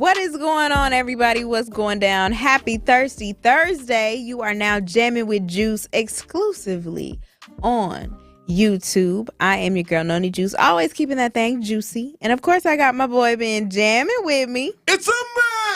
What is going on, everybody? What's going down? Happy Thirsty Thursday. You are now jamming with Juice exclusively on YouTube. I am your girl, Noni Juice. Always keeping that thing juicy. And of course, I got my boy Ben jamming with me. It's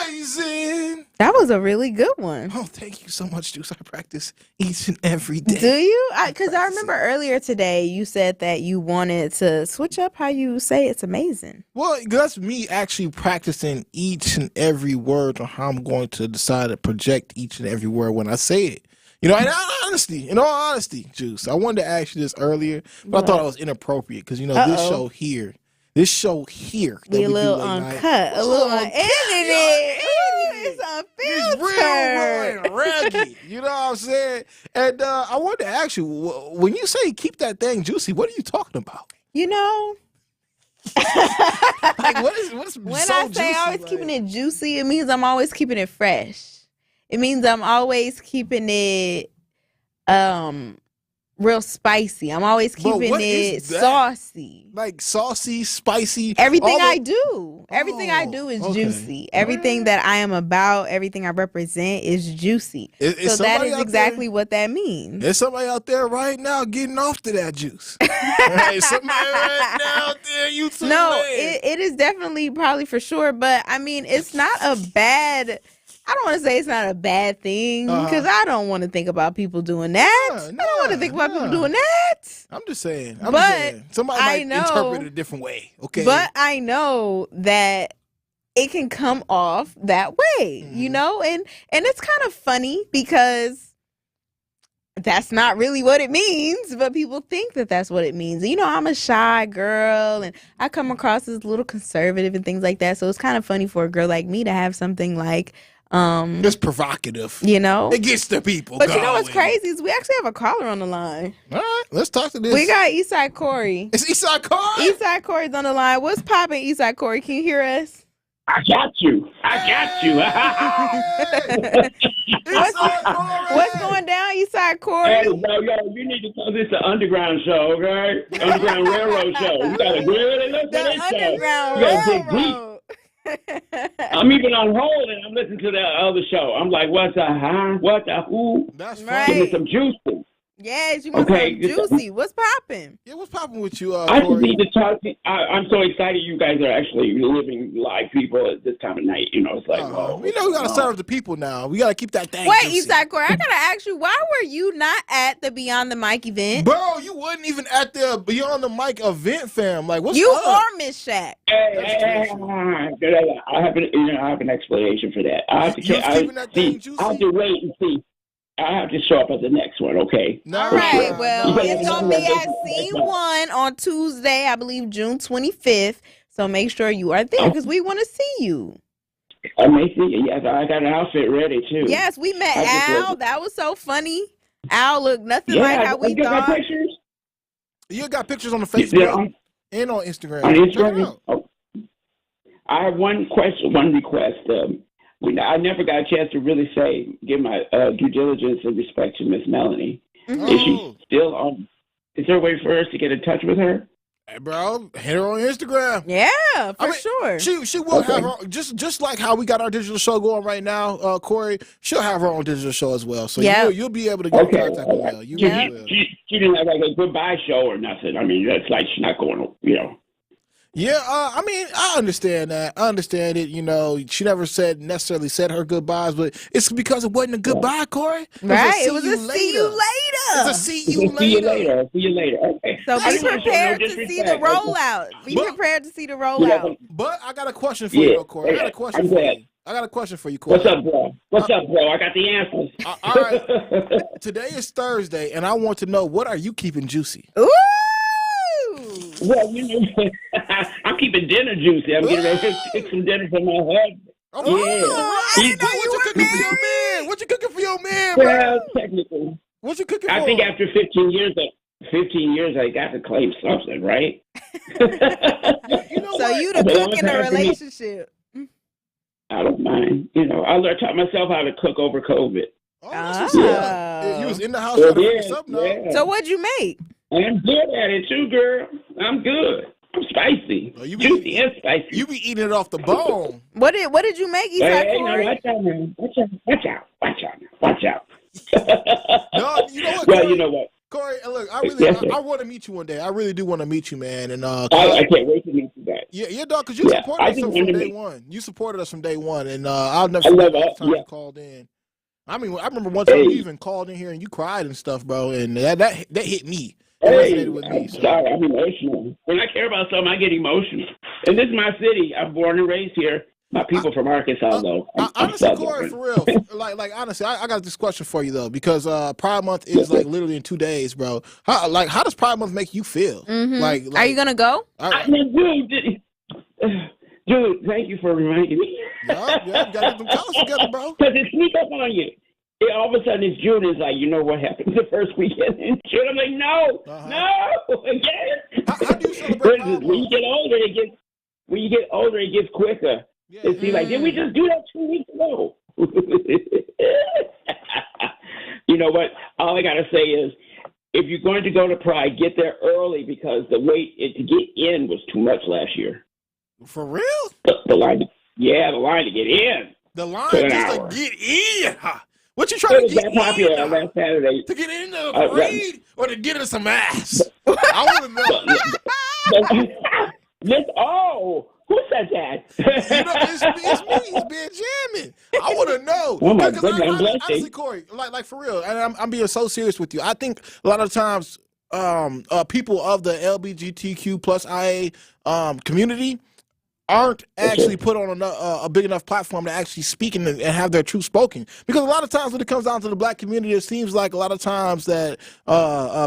amazing. That was a really good one. Oh, thank you so much, Juice. I practice each and every day. Do you? Because I remember earlier today you said that you wanted to switch up how you say it's amazing. Well, that's me actually practicing each and every word on how I'm going to decide to project each and every word when I say it. You know, in all honesty, Juice, I wanted to ask you this earlier, but I thought it was inappropriate because, you know, this show here. We a little uncut, a little unedited. It's unfiltered. It's real and ragged. You know what I'm saying? And I wanted to ask you, when you say keep that thing juicy, what are you talking about? You know, like what's when so I say juicy, always like, keeping it juicy, it means I'm always keeping it fresh. It means I'm always keeping it real spicy. I'm always keeping it saucy. Like saucy, spicy. Everything I do is juicy. Everything that I am about, everything I represent is juicy. So that is exactly what that means. There's somebody out there right now getting off to that juice. Right, somebody right now out there, you too. No, it is definitely probably for sure. But I mean, it's not a bad. I don't want to say it's not a bad thing because I don't want to think about people doing that. I don't want to think about people doing that. I'm just saying. Somebody might interpret it a different way. Okay. But I know that it can come off that way, you know? And it's kind of funny because that's not really what it means, but people think that that's what it means. You know, I'm a shy girl and I come across as a little conservative and things like that. So it's kind of funny for a girl like me to have something like it's provocative. You know? It gets the people But going. you know what's crazy is we actually have a caller on the line. All right, let's talk to this. We got Eastside Corey. It's Eastside Corey? Eastside Corey's on the line. What's popping, Eastside Corey? Can you hear us? I got you. What's going down, Eastside Corey? Hey, yo, you need to call this the Underground Show, okay? Underground Railroad Show. You got to really look at this show. Underground Railroad. I'm even on hold and I'm listening to the other show. I'm like, what's the what the who? That's right. Give me some juicy. Yes, you want some juicy. What's popping? Yeah, what's popping with you, I just Corey? need to talk to I'm so excited you guys are actually living like people at this time of night. You know, it's like, we know we got to serve the people now. We got to keep that thing Wait, juicy. Eastside Corey, I got to ask you, why were you not at the Beyond the Mic event? Bro, you wasn't even at the Beyond the Mic event, fam. Like, what's you up? are Miss Shaq. I have an explanation for that. I have to wait and see. I have to show up at the next one, okay? All right, well, it's going to be at Scene 1 on Tuesday, I believe June 25th. So make sure you are there because we want to see you. I may see you. Yes, I got an outfit ready, too. Yes, we met Al. That was so funny. Al looked nothing like how we thought. Pictures? You got pictures on the Facebook and on Instagram. On Instagram? Oh. I have one request. I never got a chance to really give my due diligence and respect to Miss Melanie. Mm-hmm. Is she still on? Is there a way for us to get in touch with her? Hey, bro, hit her on Instagram. Yeah, for sure. She will have her just like how we got our digital show going right now, Corey. She'll have her own digital show as well. So you'll be able to get in contact with her. She didn't have like a goodbye show or nothing. I mean, that's like she's not going. Yeah, I mean, I understand that. I understand it. You know, she never necessarily said her goodbyes, but it's because it wasn't a goodbye, Corey. Right. It was a see you later. It's a see you later. See you later. Okay. So be prepared to see the rollout. Be prepared to see the rollout. But I got a question for you, Corey. I got a question for you, Corey. What's up, bro? I got the answers. All right. Today is Thursday, and I want to know, what are you keeping juicy? Ooh. Well, I'm keeping dinner juicy. I'm getting ready to cook some dinner for my husband. I didn't know you were married. What you cooking for your man, bro? Well, technically. What you cooking for? I think after 15 years, I got to claim something, right? So you the cook in the relationship. I don't mind. I taught myself how to cook over COVID. You was in the house trying to figure something out. So what'd you make? I'm good at it too, girl. I'm good. I'm spicy. Oh, Juicy and spicy. You be eating it off the bone. What did you make? Hey, no, watch out, man. Watch out. No, you know what, Well, Corey? you know what? Corey, look, I want to meet you one day. I really do want to meet you, man. And I can't wait to meet you guys. Yeah, dog, because you supported us from day one. You supported us from day one, and I'll never forget the time you called in. I mean, I remember one time you even called in here and you cried and stuff, bro, and that hit me. Hey, with me, I'm sorry, I'm emotional. When I care about something, I get emotional. And this is my city. I'm born and raised here. My people from Arkansas, though. Honestly, Corey, for real, like honestly, I got this question for you though, because Pride Month is like literally in 2 days, bro. How does Pride Month make you feel? Mm-hmm. Like, are you gonna go? Dude, thank you for reminding me. Yeah, you gotta get them colors together, bro. Because it sneaks up on you. All of a sudden, it's June. It's like, you know what happened the first weekend in June? I'm like, no, again. How do you celebrate Pride Month? When you get older, it gets quicker. Yeah. It's like, did we just do that 2 weeks ago? You know what? All I gotta say is, if you're going to go to Pride, get there early because the wait to get in was too much last year. For real? The line, the line to get in. The line just to get in. What you trying to get popular on last Saturday? To get in the parade or to get in some ass? I want to know. Who said that? It's me. It's being Jammin. I want to know. Oh my goodness, honestly, Corey, like for real, and I'm being so serious with you. I think a lot of times, people of the LGBTQ plus IA community aren't actually put on a big enough platform to actually speak and have their truth spoken. Because a lot of times when it comes down to the black community, it seems like a lot of times that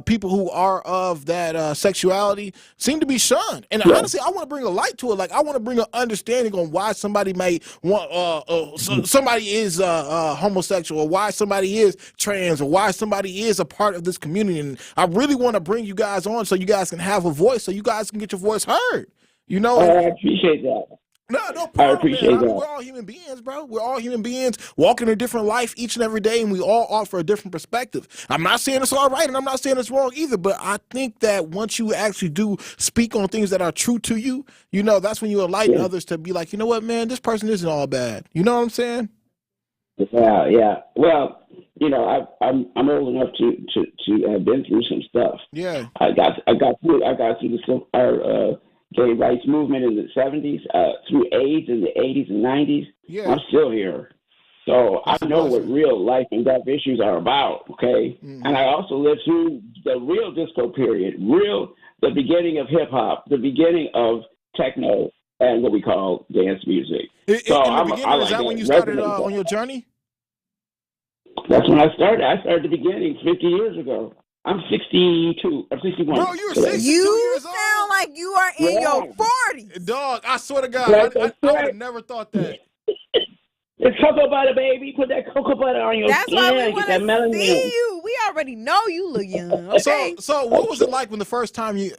people who are of that sexuality seem to be shunned. And honestly, I want to bring a light to it. Like, I want to bring an understanding on why somebody may want, somebody is homosexual, or why somebody is trans, or why somebody is a part of this community. And I really want to bring you guys on so you guys can have a voice, so you guys can get your voice heard. You know, I appreciate that. No problem, I appreciate that. We're all human beings, bro. We're all human beings walking a different life each and every day, and we all offer a different perspective. I'm not saying it's all right, and I'm not saying it's wrong either, but I think that once you actually do speak on things that are true to you, you know, that's when you enlighten others to be like, you know what, man, this person isn't all bad. You know what I'm saying? Yeah. Well, you know, I'm old enough to have been through some stuff. Yeah. I got through our gay rights movement in the 70s, through AIDS in the 80s and 90s. Yeah. I'm still here. So That's I know awesome. what real life and death issues are about, okay? Mm-hmm. And I also lived through the real disco period, the beginning of hip-hop, the beginning of techno, and what we call dance music. In the beginning, is that when you started on your journey? That's when I started. I started at the beginning 50 years ago. I'm 62. I'm 61. Bro, you're 62 You years old. sound like you are in your 40s. Dog, I swear to God, I would have never thought that. It's cocoa butter, baby. Put that cocoa butter on your That's skin. why we want Get that to see you. We already know you look young. Okay. So what was it like when the first time you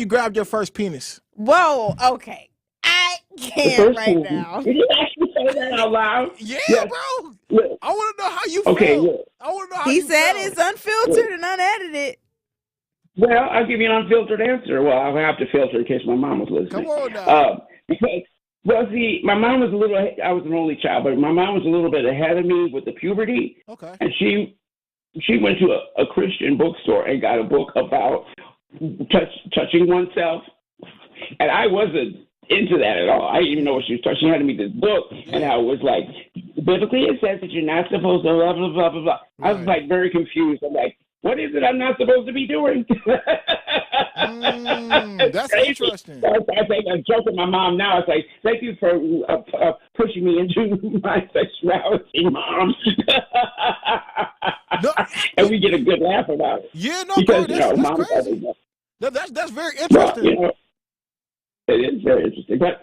grabbed your first penis? Whoa. Okay. I can't right now. Did you actually say that out loud? Yeah, yes. bro. Yes. I want to know how you okay, feel. Yeah. I want to know how he you said felt. it's unfiltered and unedited. Well, I'll give you an unfiltered answer. Well, I'll have to filter in case my mom was listening. Come on now. Because, well, see, my mom was I was an only child, but my mom was a little bit ahead of me with the puberty. Okay. And she went to a Christian bookstore and got a book about touching oneself. And I wasn't into that at all. I didn't even know what she was talking. She handed me this book, and I was like, biblically it says that you're not supposed to blah, blah, blah, blah, blah. Right. I was like very confused. I'm like, what is it I'm not supposed to be doing? That's interesting. I think I'm joking my mom now. It's like, thank you for pushing me into my sexuality, Mom. No, and we get a good laugh about it. Yeah, no, because, that's crazy. That's very interesting. Well, it is very interesting. But,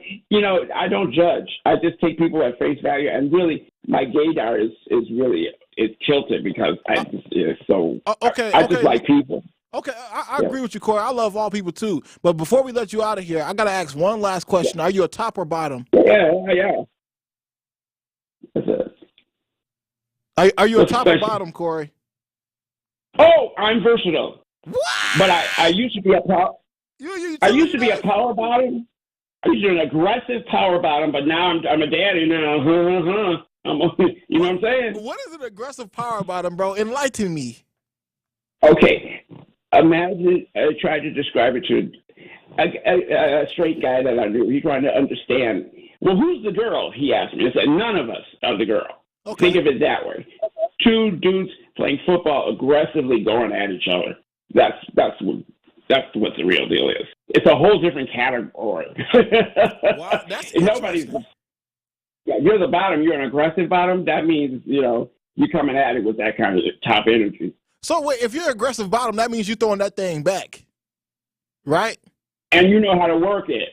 I don't judge. I just take people at face value. And really, my gaydar is tilted because I just like people. Okay, I agree with you, Corey. I love all people, too. But before we let you out of here, I got to ask one last question. Are you a top or bottom? Yeah. Are you a top or bottom, Corey? Oh, I'm versatile. What? But I used to be a top. I used to be a power bottom. I used to be an aggressive power bottom, but now I'm a daddy now. You know what I'm saying? What is an aggressive power bottom, bro? Enlighten me. Okay. Imagine I tried to describe it to a straight guy that I knew. He's trying to understand. Well, who's the girl? He asked me. I said, none of us are the girl. Okay. Think of it that way. Two dudes playing football aggressively going at each other. That's what the real deal is. It's a whole different category. Wow, that's interesting. Yeah, you're the bottom. You're an aggressive bottom. That means, you're coming at it with that kind of top energy. So wait, if you're aggressive bottom, that means you're throwing that thing back, right? And you know how to work it.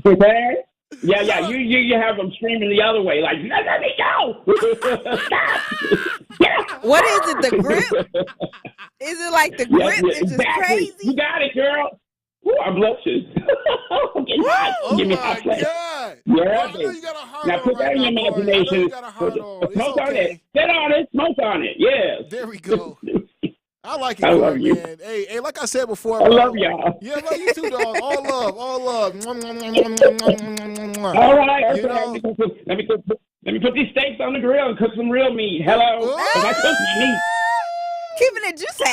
Okay? Yeah. You have them screaming the other way, like, let me go. Stop. What is it? The grip? Is it like the grip is just crazy? You got it, girl. Ooh, I'm blushing. Oh my God. Yeah, well, you got a heart now on put that right in now, your Corey. imagination. You got a heart on. Smoke on it. Sit on it. Smoke on it. Yes. There we go. I like it, I love Corey, you. man. Hey, like I said before, I bro, love y'all. Yeah, I love you too, dog. All love, all love. All right. You know? Let me put these steaks on the grill and cook some real meat. Hello. 'Cause I cook my meat. Keeping it juicy.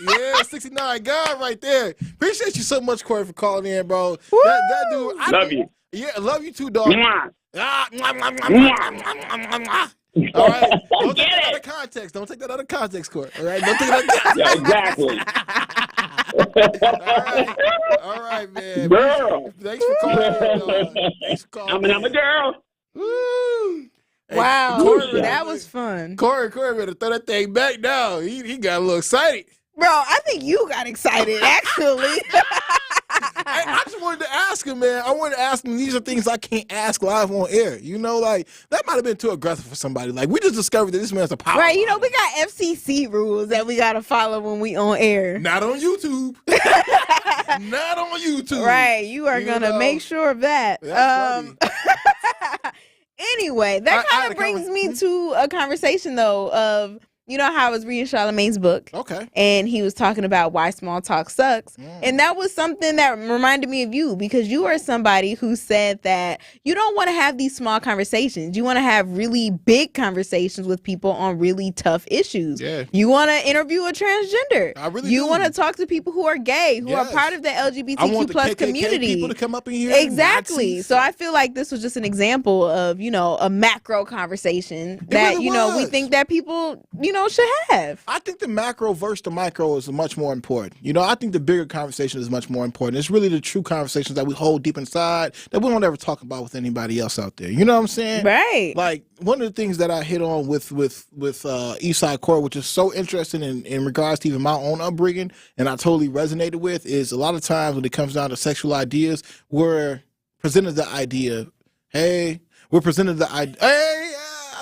Yeah, 69 God right there. Appreciate you so much, Corey, for calling in, bro. That dude. Love you. Yeah, love you too, dog. Mwah. All right. Don't take that out of context. Don't take that out of context, Corey. All right. Don't take that out of context. Exactly. All right, man. Girl. Thanks for calling in, dog. Thanks for calling I'm a girl. Woo. Hey, Wow, Corey, that was fun. Corey better throw that thing back now. He got a little excited. Bro, I think you got excited, actually. I just wanted to ask him, man. I wanted to ask him, these are things I can't ask live on air. Like, that might have been too aggressive for somebody. Like, we just discovered that this man's a power. Right, we got FCC rules that we got to follow when we on air. Not on YouTube. Not on YouTube. Right, you are going to make sure of that. That's funny. Anyway, that kind of brings me to a conversation, though, of, how I was reading Charlamagne's book. Okay. And he was talking about why small talk sucks. And that was something that reminded me of you, because you are somebody who said that you don't want to have these small conversations. You want to have really big conversations with people on really tough issues. Yeah. You want to interview a transgender. I really You do. want to talk to people who are gay, who are part of the I LGBTQ want the plus KKK community. people to come up in here. Exactly. Nazis. So I feel like this was just an example of, a macro conversation that, really we was. think that people, should have. I think the macro versus the micro is much more important. I think the bigger conversation is much more important. It's really the true conversations that we hold deep inside that we don't ever talk about with anybody else out there. You know what I'm saying? Right. Like, one of the things that I hit on with Eastside Core, which is so interesting in regards to even my own upbringing, and I totally resonated with, is a lot of times when it comes down to sexual ideas, we're presented the idea, hey,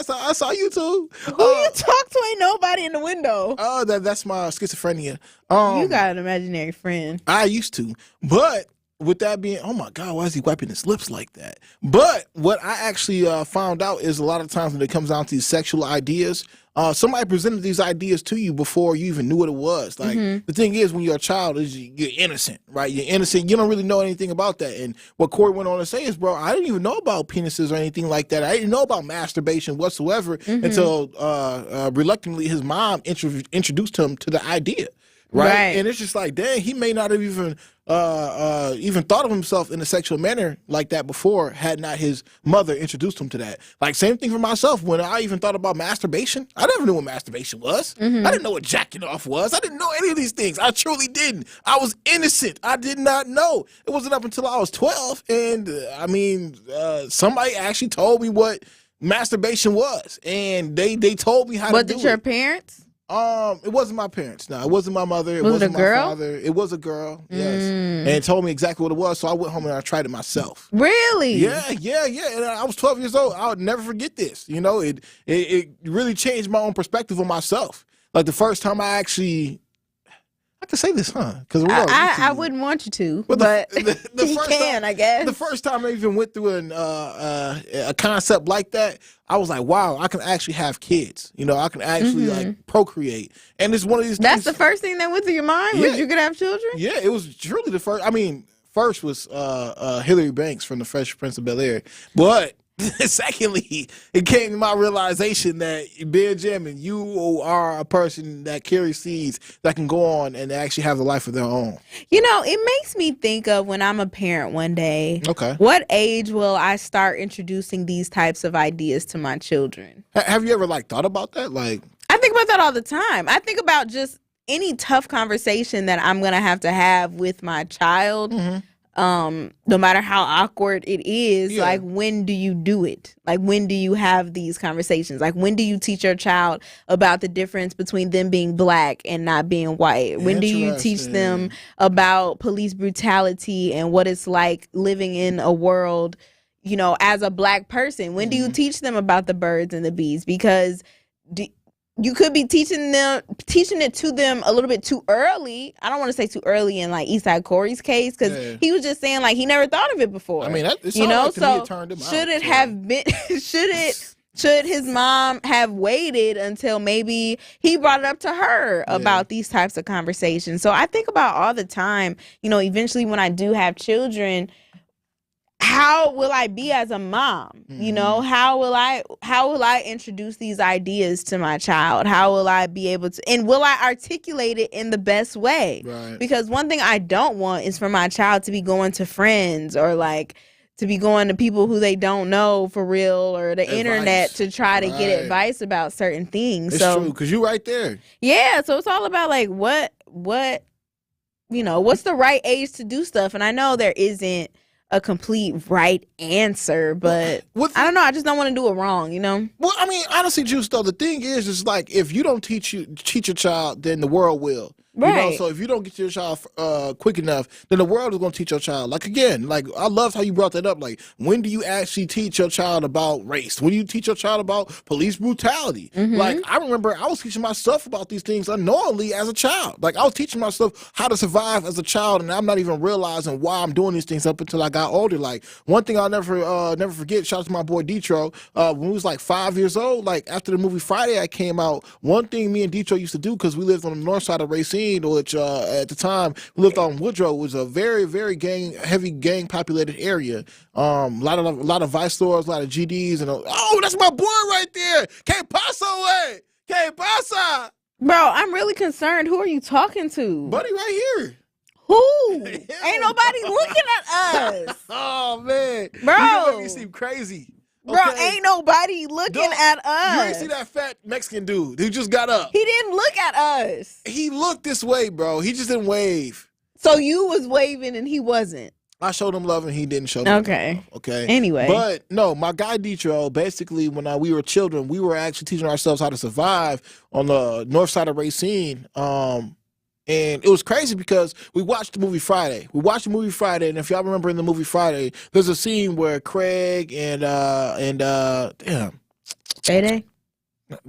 I saw you too. Who you talk to? Ain't nobody in the window. Oh, that's my schizophrenia. You got an imaginary friend. I used to, but with that being, oh my God, why is he wiping his lips like that? But what I actually found out is a lot of times when it comes down to these sexual ideas, somebody presented these ideas to you before you even knew what it was. Like, the thing is, when you're a child, is you're innocent, right? You're innocent. You don't really know anything about that. And what Corey went on to say is, bro, I didn't even know about penises or anything like that. I didn't know about masturbation whatsoever until reluctantly his mom introduced him to the idea. Right. And it's just like, dang, he may not have even thought of himself in a sexual manner like that before had not his mother introduced him to that. Like, same thing for myself. When I even thought about masturbation, I never knew what masturbation was. I didn't know what jacking off was. I didn't know any of these things. I truly didn't. I was innocent. I did not know. It wasn't up until I was 12. And, somebody actually told me what masturbation was. And they told me how to do it. Was it your parents? It wasn't my parents. No, it wasn't my mother. It Was it wasn't a girl? my father. It was a girl. Yes, and it told me exactly what it was. So I went home and I tried it myself. Really? Yeah. And I was 12 years old. I would never forget this. It really changed my own perspective on myself. Like, the first time I I can say this, huh? Because I wouldn't want you to, but the he first can, I guess. The first time I even went through a concept like that, I was like, wow, I can actually have kids. You know, I can actually like procreate. And it's one of these That's things. the first thing that went through your mind? Yeah. Was you could have children? Yeah, it was truly the first. I mean, first was Hillary Banks from the Fresh Prince of Bel-Air. But secondly, it came to my realization that Jammin, you are a person that carries seeds that can go on and actually have a life of their own. You know, it makes me think of when I'm a parent one day. Okay. What age will I start introducing these types of ideas to my children? Have you ever like thought about that? Like, I think about that all the time. I think about just any tough conversation that I'm going to have with my child. No matter how awkward it is, like, when do you do it? Like, when do you have these conversations? Like, when do you teach your child about the difference between them being black and not being white? When do you teach them about police brutality and what it's like living in a world, you know, as a black person? When do you teach them about the birds and the bees? Because you could be teaching it to them a little bit too early. I don't want to say too early in like Eastside Corey's case, because he was just saying like he never thought of it before. I mean, you know, like so it turned him should out, it have been? Should his mom have waited until maybe he brought it up to her about these types of conversations? So I think about all the time. You know, eventually when I do have children, how will I be as a mom? You know, how will I introduce these ideas to my child? How will I be able to, and will I articulate it in the best way? Right. Because one thing I don't want is for my child to be going to friends or like to be going to people who they don't know for real or the internet to try to get advice about certain things. It's true, because you're right there. Yeah, so it's all about like what you know, what's the right age to do stuff? And I know there isn't a complete right answer, but I don't know. I just don't want to do it wrong, you know? Well, I mean, honestly, Juice, though, the thing is like, if you don't teach your child, then the world will. Right. You know, so if you don't get your child quick enough, then the world is going to teach your child. Like, again, like, I love how you brought that up. Like, when do you actually teach your child about race? When do you teach your child about police brutality? Like, I remember I was teaching myself about these things unknowingly as a child. Like, I was teaching myself how to survive as a child, and I'm not even realizing why I'm doing these things up until I got older. Like, one thing I'll never forget, shout out to my boy Detro, when we was like 5 years old, like, after the movie Friday came out, one thing me and Detro used to do, because we lived on the north side of Racine, which at the time we lived on Woodrow, was a very, very heavy gang populated area. A lot of Vice stores, a lot of GDs, and that's my boy right there. Que pasa, way? Que pasa? Bro, I'm really concerned. Who are you talking to? Buddy right here. Who? Ain't nobody looking at us. Oh man, bro, you make me seem crazy. Bro, ain't nobody looking at us. You ain't see that fat Mexican dude who just got up. He didn't look at us. He looked this way, bro. He just didn't wave. So you was waving and he wasn't. I showed him love and he didn't show me love. Okay. Anyway. But no, my guy Detro, basically when we were children, we were actually teaching ourselves how to survive on the north side of Racine. And it was crazy because we watched the movie Friday. And if y'all remember in the movie Friday, there's a scene where Craig and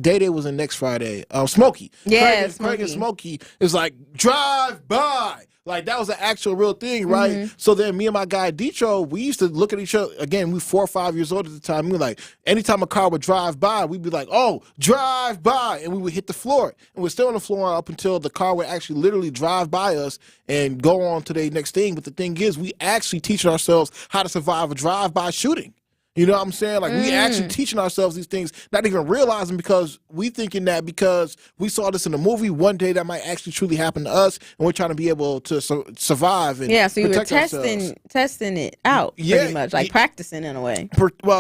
Day was in next Friday. Smokey. Yeah, Craig and Smokey is like, drive by. Like, that was an actual real thing, right? So then me and my guy Detro, we used to look at each other. Again, we were 4 or 5 years old at the time. We were like, anytime a car would drive by, we'd be like, oh, drive by. And we would hit the floor. And we're still on the floor up until the car would actually literally drive by us and go on to the next thing. But the thing is, we actually teaching ourselves how to survive a drive-by shooting. You know what I'm saying? Like, we actually teaching ourselves these things, not even realizing, because we thinking that because we saw this in a movie, one day that might actually truly happen to us, and we're trying to be able to survive and so you were testing it out pretty much, like practicing in a way.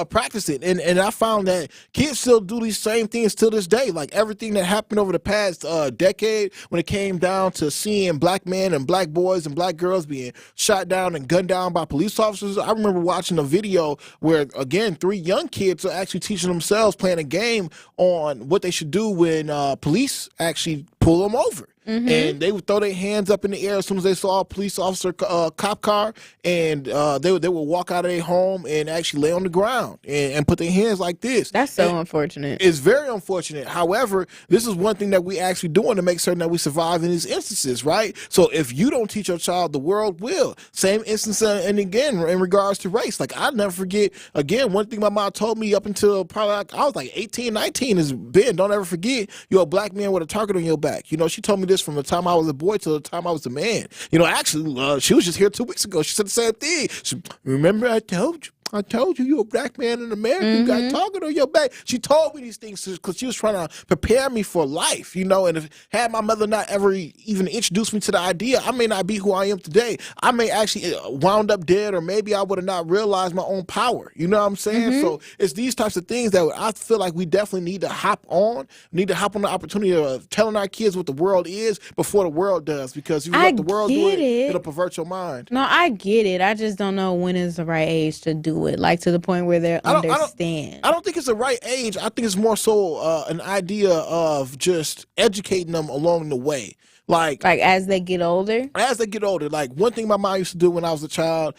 Practicing. And I found that kids still do these same things till this day. Like, everything that happened over the past decade when it came down to seeing black men and black boys and black girls being shot down and gunned down by police officers. I remember watching a video where, again, 3 young kids are actually teaching themselves, playing a game on what they should do when police actually pull them over. Mm-hmm. And they would throw their hands up in the air as soon as they saw a police officer cop car, and they would walk out of their home and actually lay on the ground and put their hands like this. That's so unfortunate. It's very unfortunate. However, this is one thing that we actually doing to make certain that we survive in these instances, right? So if you don't teach your child, the world will. Same instance, and again, in regards to race. Like, I'll never forget, again, one thing my mom told me up until probably I was like 18, 19 is, Ben, don't ever forget you're a black man with a target on your back. You know, she told me this from the time I was a boy to the time I was a man. You know, actually, she was just here 2 weeks ago. She said the same thing. She, remember I told you you're a black man in America. You got target on your back. She told me these things because she was trying to prepare me for life, you know. And if had my mother not ever even introduced me to the idea, I may not be who I am today. I may actually wound up dead, or maybe I would have not realized my own power. You know what I'm saying? So it's these types of things that I feel like we definitely need to hop on. Need to hop on the opportunity of telling our kids what the world is before the world does. Because if you let the world do it, it'll pervert your mind. No, I get it. I just don't know when is the right age to do it, like to the point where they understand. I don't think it's the right age. I think it's more so an idea of just educating them along the way. Like as they get older? As they get older. Like, one thing my mom used to do when I was a child,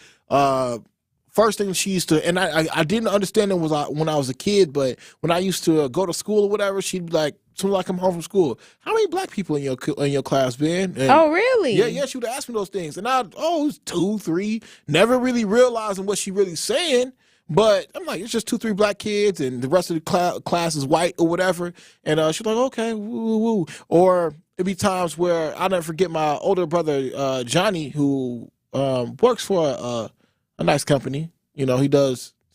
first thing she used to, and I didn't understand it was when I was a kid, but when I used to go to school or whatever, she'd be like, as soon as I come home from school, how many black people in your class, Ben? And oh, really? Yeah, she would ask me those things. And it was 2, 3, never really realizing what she really saying. But I'm like, it's just 2, 3 black kids, and the rest of the class is white or whatever. And she's like, okay, woo, woo. Or it'd be times where I'll never forget my older brother, Johnny, who works for a nice company. You know, he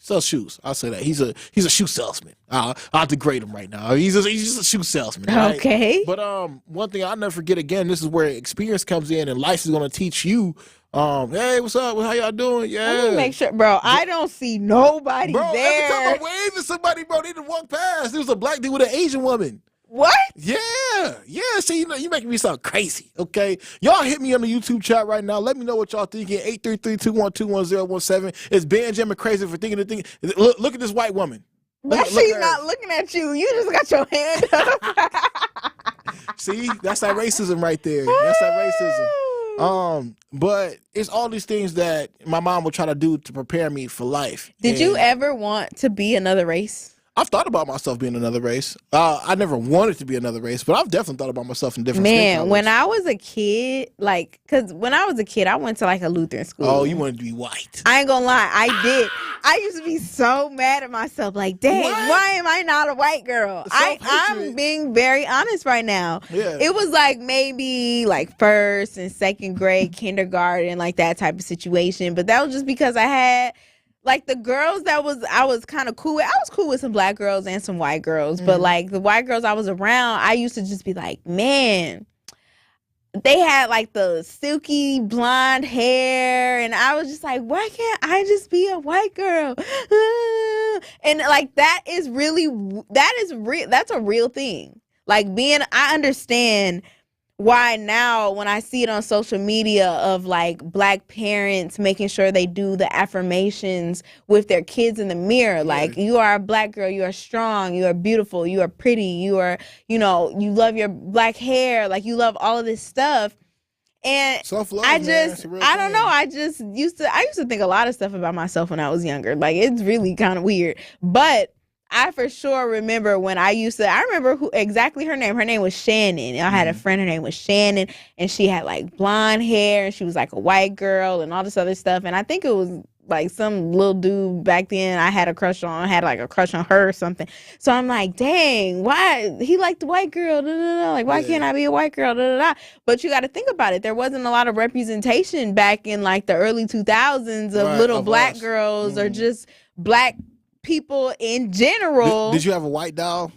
sells shoes. I'll say that. He's a shoe salesman. I'll degrade him right now. He's just a shoe salesman. Right? Okay. But one thing I'll never forget, again, this is where experience comes in, and life is going to teach you. Hey, what's up? How y'all doing? Yeah. Let me make sure, bro. I don't see nobody there. Every time I waved at somebody, bro, they didn't walk past. There was a black dude with an Asian woman. What? Yeah. See, you making me sound crazy. Okay, y'all hit me on the YouTube chat right now. Let me know what y'all thinking. 833-212-1017. Is Ben Jammin crazy for thinking the thing? Look at this white woman. She's not looking at you. You just got your hand up. See, that's that racism right there. That's that racism. But it's all these things that my mom would try to do to prepare me for life. Did you ever want to be another race? I've thought about myself being another race. I never wanted to be another race, but I've definitely thought about myself in different skin colors. When I was a kid, because when I was a kid, I went to like a Lutheran school. Oh, you wanted to be white. I ain't gonna lie, I did. I used to be so mad at myself, like, dang, why am I not a white girl? I'm being very honest right now. Yeah. It was like maybe like first and second grade, kindergarten, like that type of situation. But that was just because I had, like, the girls I was kind of cool with. I was cool with some black girls and some white girls. But, like, the white girls I was around, I used to just be like, man, they had, like, the silky blonde hair. And I was just like, why can't I just be a white girl? And, like, that's a real thing. Like, I understand why now when I see it on social media of like black parents making sure they do the affirmations with their kids in the mirror, like, you are a black girl, you are strong, you are beautiful, you are pretty, you are, you love your black hair, like, you love all of this stuff. And self-love, I don't know. I used to think a lot of stuff about myself when I was younger. Like, it's really kind of weird. But I for sure remember when I remember exactly her name. Her name was Shannon. I had a friend, her name was Shannon, and she had like blonde hair, and she was like a white girl and all this other stuff. And I think it was like some little dude back then I had a crush on, her or something. So I'm like, dang, why he liked the white girl? Like, why can't I be a white girl? But you got to think about it. There wasn't a lot of representation back in like the early 2000s of little black girls or just black people in general. Did you have a white doll?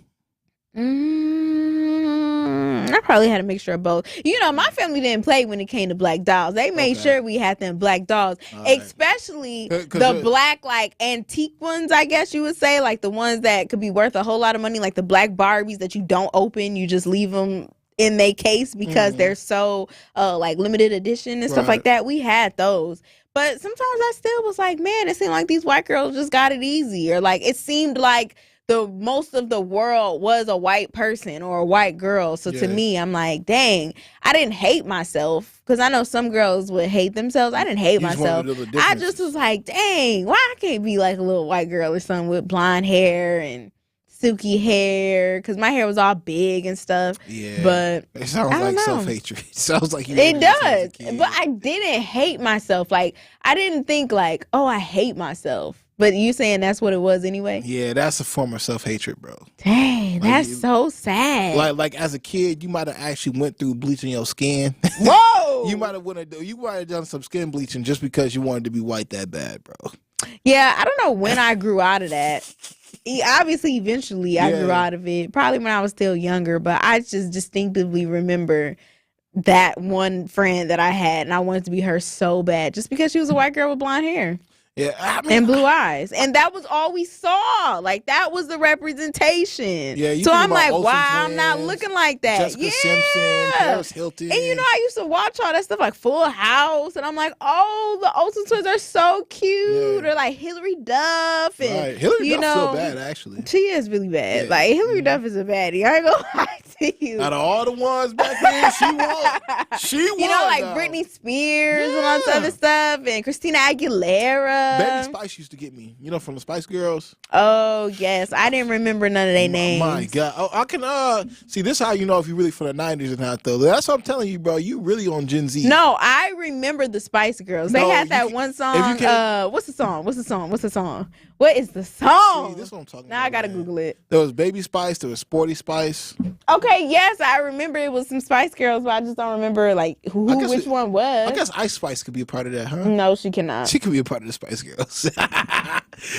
I probably had a mixture of both. My family didn't play when it came to black dolls. They made sure we had them black dolls, especially the black, like, antique ones, I guess you would say, like the ones that could be worth a whole lot of money, like the black Barbies that you don't open, you just leave them in their case because they're so like limited edition and stuff like that. We had those. But sometimes I still was like, man, it seemed like these white girls just got it easy. Or like it seemed like the most of the world was a white person or a white girl. So to me, I'm like, dang, I didn't hate myself, because I know some girls would hate themselves. I didn't hate myself. I just was like, dang, why I can't be like a little white girl or something with blonde hair and silky hair, because my hair was all big and stuff. Yeah, but it sounds like self-hatred. It sounds like it does. But I didn't hate myself. Like, I didn't think like, oh, I hate myself. But you saying that's what it was anyway? Yeah, that's a form of self-hatred, bro. Dang, like, that's so sad. Like as a kid, you might have actually went through bleaching your skin. Whoa! You might have done some skin bleaching just because you wanted to be white that bad, bro. Yeah, I don't know when I grew out of that. Obviously, eventually, I grew out of it. Probably when I was still younger, but I just distinctively remember that one friend that I had, and I wanted to be her so bad just because she was a white girl with blonde hair. Yeah, I mean, and blue eyes, and that was all we saw. Like, that was the representation. Yeah, so I'm like, wow, I'm not looking like that. Jessica Simpson, Paris Hilton, and you know, I used to watch all that stuff like Full House, and I'm like, oh, the Olsen twins are so cute, or like Hilary Duff, and Hilary Duff's so bad, actually. She is really bad. Like, Hilary Duff is a baddie. I ain't gonna lie to you. Out of all the ones back then, she won. You know, like Britney Spears and all this other stuff, and Christina Aguilera. Baby Spice used to get me, you know, from the Spice Girls. Oh yes, I didn't remember none of their names. My God, I can see this. Is how you know if you're really from the '90s or not, though. That's what I'm telling you, bro. You really on Gen Z. No, I remember the Spice Girls. They had that one song. What's the song? What is the song? See, this is what I'm talking about. Now I gotta Google it. There was Baby Spice. There was Sporty Spice. Okay, yes, I remember it was some Spice Girls, but I just don't remember like which one was. I guess Ice Spice could be a part of that, huh? No, she cannot. She could be a part of the Spice Girls.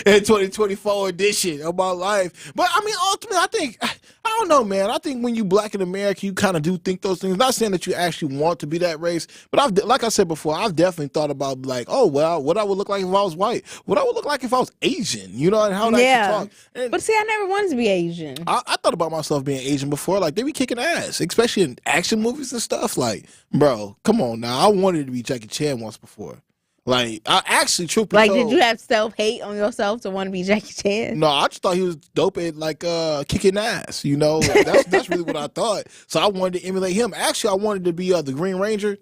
In 2024 edition of my life. But I mean, ultimately, I don't know, man. I think when you black in America, you kind of do think those things. Not saying that you actually want to be that race, but like I said before, I've definitely thought about like, oh well, what I would look like if I was white, what I would look like if I was Asian, you know, and how I should talk. And but see, I never wanted to be Asian. I thought about myself being Asian before. Like, they be kicking ass, especially in action movies and stuff. Like, bro, come on now. I wanted to be Jackie Chan once before. Like, I actually, truth be told, did you have self-hate on yourself to want to be Jackie Chan? No, I just thought he was dope at like kicking ass. You know, that's really what I thought. So I wanted to emulate him. Actually, I wanted to be the Green Ranger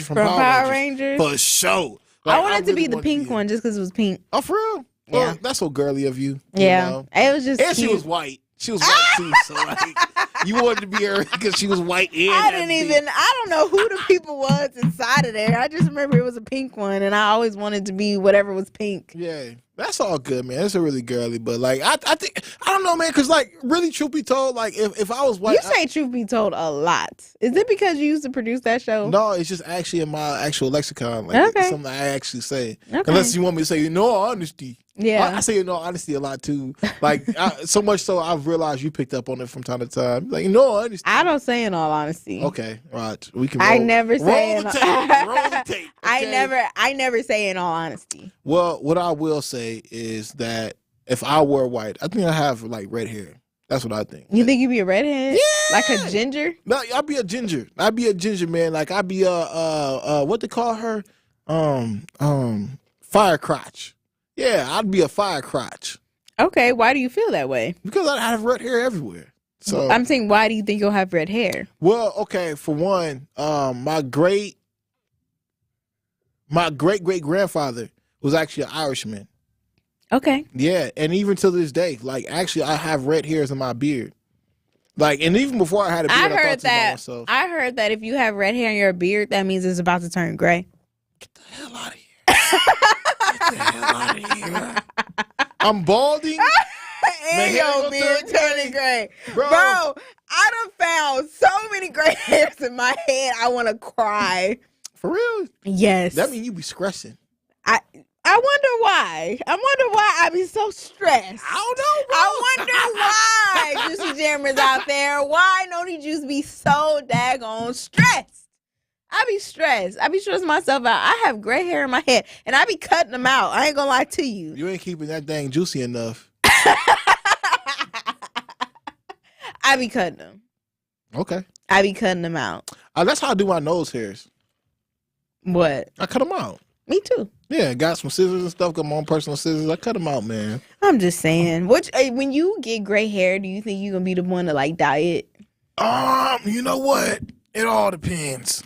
from Power Rangers. For sure. Like, I wanted to be the pink one just because it was pink. Oh, for real? Yeah. Well, that's so girly of you. Yeah, you know? It was just. And cute. she was white. She was white too, so like, you wanted to be her because she was white. And I don't know who the people was inside of there. I just remember it was a pink one, and I always wanted to be whatever was pink. Yeah, that's all good, man. It's a really girly, but like, I think, I don't know, man, because like, really, truth be told, like, if I was white, you say truth be told a lot. Is it because you used to produce that show? No, it's just actually in my actual lexicon. Like, it's something I actually say. Okay. Unless you want me to say, in all honesty. Yeah, I say in all honesty a lot too. Like, so much so I've realized you picked up on it from time to time. Like, in all honesty. I don't say in all honesty. Okay, right. We can. I never say roll the tape. Roll the tape. Okay? I never say in all honesty. Well, what I will say is that if I were white, I think I have like red hair. That's what I think. You think you'd be a redhead? Yeah. Like a ginger? No, I'd be a ginger. I'd be a ginger, man. Like, I'd be what they call her? Fire crotch. Yeah, I'd be a fire crotch. Okay, why do you feel that way? Because I have red hair everywhere. So I'm saying, why do you think you'll have red hair? Well, okay, for one, my great great grandfather was actually an Irishman. Okay. Yeah, and even to this day, like, actually, I have red hairs in my beard. Like, and even before I had a beard, I thought about myself. I heard that if you have red hair in your beard, that means it's about to turn gray. Get the hell out of here. Get the hell out of here. I'm balding. And your beard turning gray. Bro, I done found so many gray hairs in my head. I want to cry. For real? Yes. That means you be stressing. I wonder why. I wonder why I be so stressed. I don't know, bro. I wonder why Juicy Jammers out there. Why Noni Juice be so daggone stressed? I be stressed. I be stressing myself out. I have gray hair in my head, and I be cutting them out. I ain't gonna lie to you. You ain't keeping that dang juicy enough. I be cutting them. Okay. I be cutting them out. That's how I do my nose hairs. What? I cut them out. Me too. Yeah, got some scissors and stuff. Got my own personal scissors. I cut them out, man. I'm just saying. When you get gray hair, do you think you're gonna be the one to like dye it? You know what? It all depends.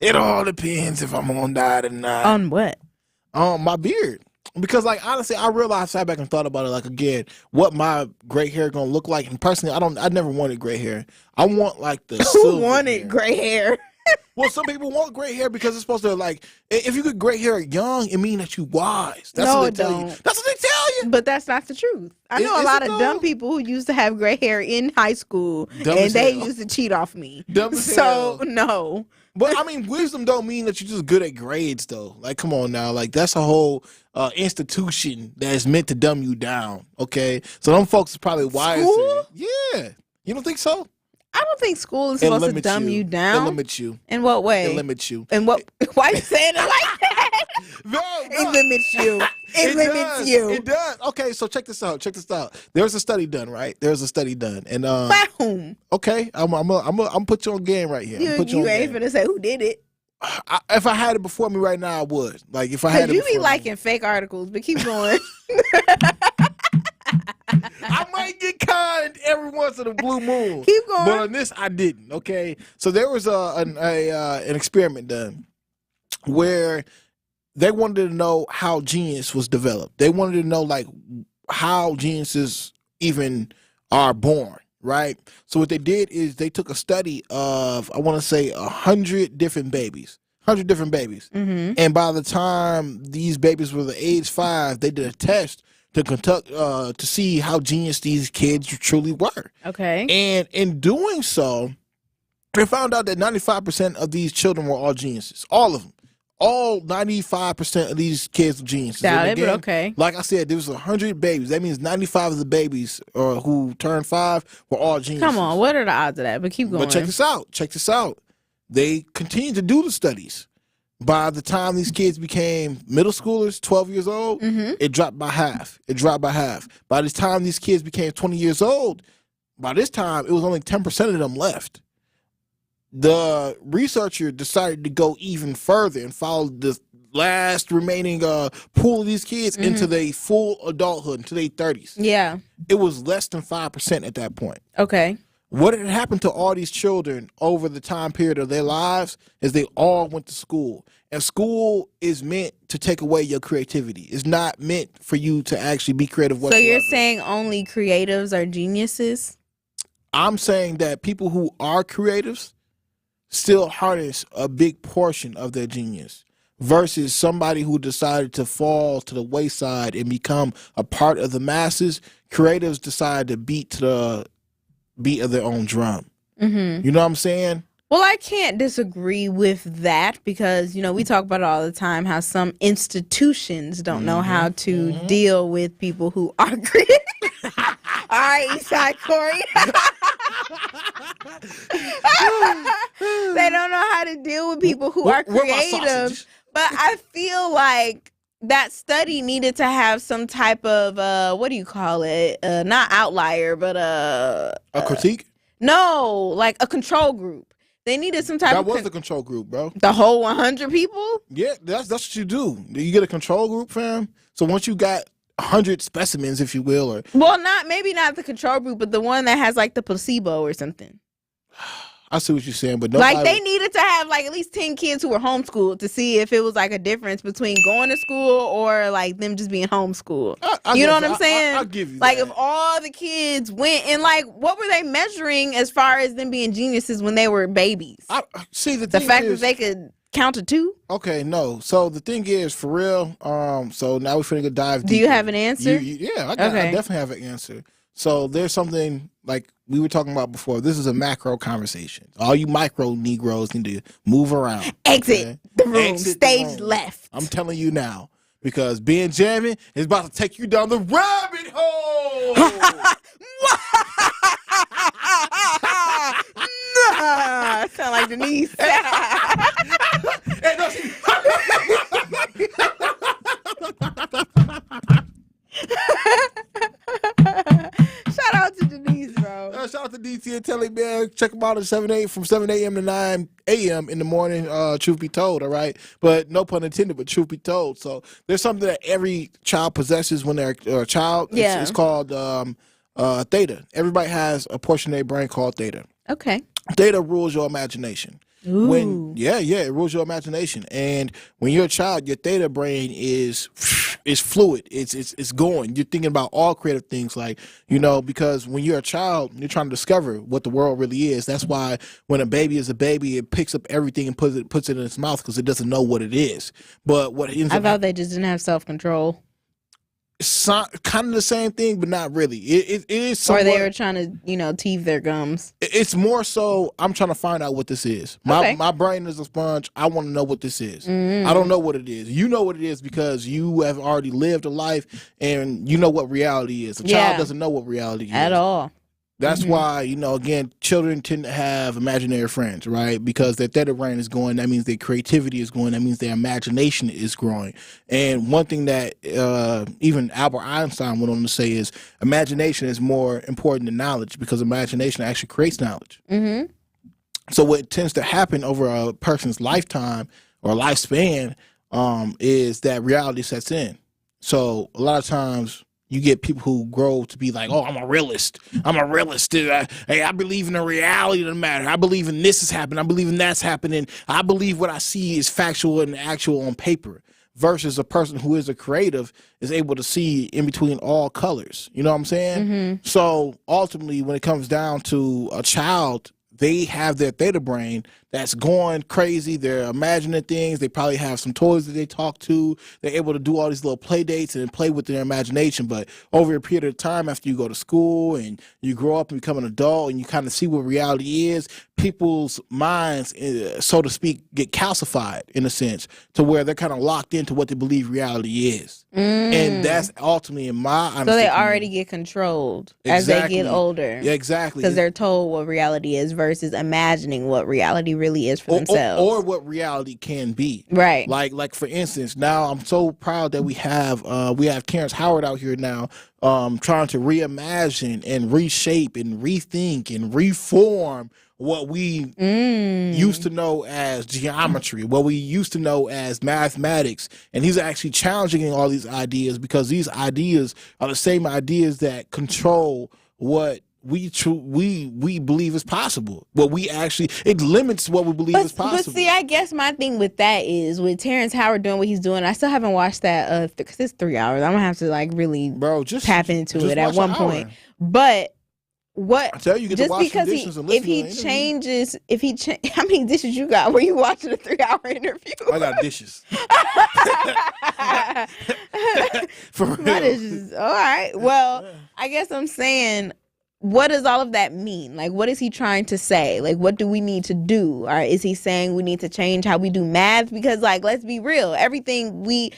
It all depends if I'm gonna dye it or not. On what? My beard. Because, like, honestly, I realized, sat back and thought about it, like, again, what my gray hair gonna look like. And personally, I never wanted gray hair. I want, like, the Who wanted gray hair? Well, some people want gray hair because it's supposed to, like, if you get gray hair young, it means that you wise. That's No, what it they tell you. don't. That's what they tell you. But that's not the truth. I know a Is lot it of though? dumb people who used to have gray hair in high school, Dumb and as they hell. used to cheat off me. Dumb as So, hell. no. But, I mean, wisdom don't mean that you're just good at grades, though. Like, come on now. Like, that's a whole institution that's meant to dumb you down, okay? So them folks is probably wiser. School? Yeah. You don't think so? I don't think school is It supposed to limits dumb you It down. limits you. In what way? It limits you. And what? Why you saying it like that? No, It limits you. It limits does. you. It does. Okay, so check this out. There's a study done, right? There's a study done, and By whom? okay, I'm put you on game right here. I'm put You on ain't game. finna say who did it. If I had it before me right now, I would. Like if I had Cause it you be before me. liking fake articles, but keep going. I might get kind every once in a blue moon. Keep going. But on this, I didn't. Okay, so there was an experiment done where they wanted to know how genius was developed. They wanted to know like how geniuses even are born, right? So what they did is they took a study of I want to say 100 different babies. Mm-hmm. And by the time these babies were the age 5, they did a test to conduct to see how genius these kids truly were. Okay. And in doing so, they found out that 95% of these children were all geniuses. All of them. All 95% of these kids were geniuses. Doubt And it, but okay. Like I said, there was 100 babies. That means 95 of the babies who turned 5 were all geniuses. Come on, what are the odds of that? But keep going. But check this out. They continued to do the studies. By the time these kids became middle schoolers, 12 years old, it dropped by half. By the time these kids became 20 years old, by this time, it was only 10% of them left. The researcher decided to go even further and follow the last remaining pool of these kids into their full adulthood, into their 30s. Yeah. It was less than 5% at that point. Okay. What had happened to all these children over the time period of their lives is they all went to school. And school is meant to take away your creativity. It's not meant for you to actually be creative whatsoever. So you're saying only creatives are geniuses? I'm saying that people who are creatives still harness a big portion of their genius versus somebody who decided to fall to the wayside and become a part of the masses. Creatives decide to beat to the beat of their own drum. Mm-hmm. You know what I'm saying? Well, I can't disagree with that because, you know, we talk about it all the time how some institutions don't know how to deal with people who are creative. All right, Eastside Corey. They don't know how to deal with people who are Where my creative. sausage? But I feel like that study needed to have some type of what do you call it? Not outlier, but A critique? no, like a control group. They needed some type That of was the control group, bro. the whole 100 people. Yeah, that's what you do. You get a control group, fam. So once you got 100 specimens, if you will, or Well, maybe not the control group, but the one that has like the placebo or something. I see what you're saying, but nobody, Like they needed to have like at least 10 kids who were homeschooled to see if it was like a difference between going to school or like them just being homeschooled. You know what I'm saying? I'll give you like that. if all the kids went and like what were they measuring as far as them being geniuses when they were babies? See the The thing fact is, that they could count to 2? okay, no. So the thing is, for real. So now we're finna go dive deep. Do you have an answer? Yeah, I Okay. definitely have an answer. So there's something like we were talking about before. This is a macro conversation. All you micro Negroes need to move around. Exit okay? the room. Exit the Stage room. left. I'm telling you now because being Jammin is about to take you down the rabbit hole. Nah, sound like Denise. Hey, no, she- Shout out to Denise, bro. Shout out to DT and Tellez, man. check them out at 7 from 7 a.m. to 9 a.m. in the morning, truth be told, all right? But no pun intended, but truth be told. So there's something that every child possesses when they're a child. Yeah. It's called theta. Everybody has a portion of their brain called theta. Okay. Theta rules your imagination. Ooh. It rules your imagination. And when you're a child, your theta brain is fluid. It's going. You're thinking about all creative things, like, because when you're a child, you're trying to discover what the world really is. That's why when a baby is a baby, it picks up everything and puts it in its mouth because it doesn't know what it is. But what ends I up thought they just didn't have self-control. kind of the same thing, but not really. It is somewhat, or they were trying to, teeth their gums. It's more so I'm trying to find out what this is. My brain is a sponge. I want to know what this is. I don't know what it is. You know what it is because you have already lived a life and you know what reality is. A child doesn't know what reality is. At all. That's why, again, children tend to have imaginary friends, right? Because their theta brain is going. That means their creativity is going. That means their imagination is growing. And one thing that even Albert Einstein went on to say is imagination is more important than knowledge because imagination actually creates knowledge. Mm-hmm. So what tends to happen over a person's lifetime or lifespan is that reality sets in. So a lot of times you get people who grow to be like, oh, I'm a realist. Hey, I believe in the reality of the matter. I believe in this is happening. I believe in that's happening. I believe what I see is factual and actual on paper. Versus a person who is a creative is able to see in between all colors. You know what I'm saying? Mm-hmm. So ultimately, when it comes down to a child, they have their theta brain that's going crazy. They're imagining things. They probably have some toys that they talk to. They're able to do all these little play dates and play with their imagination. But over a period of time, after you go to school and you grow up and become an adult and you kind of see what reality is, people's minds, so to speak, get calcified in a sense to where they're kind of locked into what they believe reality is. And that's ultimately in my understanding. So they already get controlled as they get older. Yeah, exactly. Because they're told what reality is versus imagining what reality really is for themselves. Or what reality can be. Right. Like for instance, now I'm so proud that we have Terrence Howard out here now trying to reimagine and reshape and rethink and reform what we used to know as geometry, what we used to know as mathematics. And he's actually challenging all these ideas because these ideas are the same ideas that control what we believe is possible. What we actually, it limits what we believe is possible. But see, I guess my thing with that is with Terrence Howard doing what he's doing, I still haven't watched that because it's 3 hours. I'm gonna have to really tap into it at one point. But what? I tell you, get just to wash because dishes and listen how many dishes you got? Were you watching a 3-hour interview? I got dishes. For real. My dishes. All right. Well, I guess I'm saying, what does all of that mean? Like, what is he trying to say? Like, what do we need to do? Or is he saying we need to change how we do math? Because, let's be real. Everything we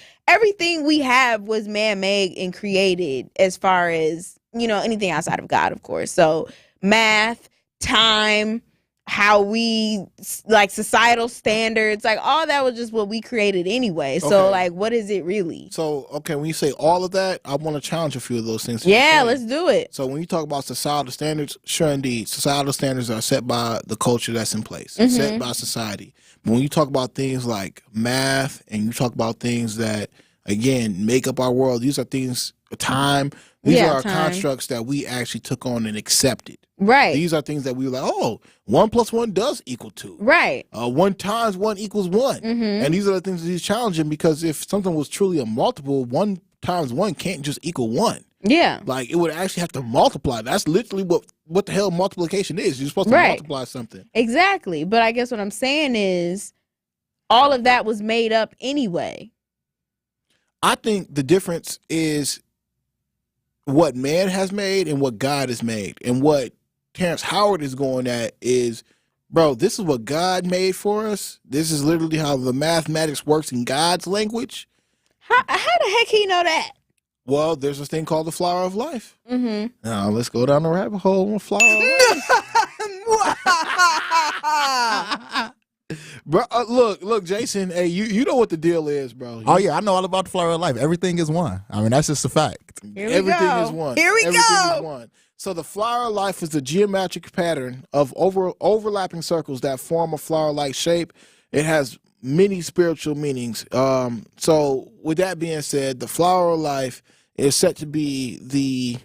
have was man-made and created as far as, anything outside of God, of course. So math, time, how we societal standards, all that was just what we created anyway. Okay. So what is it really? So, okay, when you say all of that, I want to challenge a few of those things. Yeah, let's do it. So when you talk about societal standards, sure indeed, societal standards are set by the culture that's in place, set by society. But when you talk about things like math and you talk about things that, again, make up our world, these are things, time, these are constructs that we actually took on and accepted. Right. These are things that we were like, oh, 1 + 1 does equal 2. Right. 1 times 1 equals 1. And these are the things that he's challenging because if something was truly a multiple, 1 times 1 can't just equal 1. Yeah. It would actually have to multiply. That's literally what the hell multiplication is. You're supposed to multiply something. Exactly. But I guess what I'm saying is all of that was made up anyway. I think the difference is what man has made and what God has made. And what Terrence Howard is going at is, bro, this is what God made for us. This is literally how the mathematics works in God's language. How the heck he know that? Well, there's this thing called the flower of life. Now, let's go down the rabbit hole on flower of life. Bro, look, Jason. Hey, you know what the deal is, bro. Oh yeah, I know all about the flower of life. Everything is one. I mean, that's just a fact. Everything is one. Here we Everything go. Is one. So the flower life is the geometric pattern of overlapping circles that form a flower-like shape. It has many spiritual meanings. So with that being said, the flower life is said to be the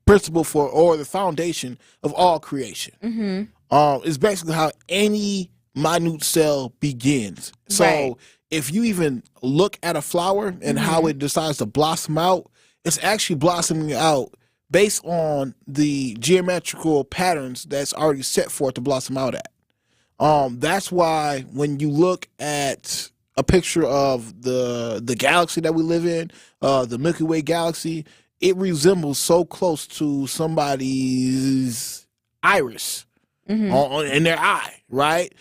principle for, or the foundation of all creation. It's basically how any minute cell begins. So if you even look at a flower and how it decides to blossom out, it's actually blossoming out based on the geometrical patterns that's already set for it to blossom out at. That's why when you look at a picture of the galaxy that we live in, the Milky Way galaxy, it resembles so close to somebody's iris in their eye, right?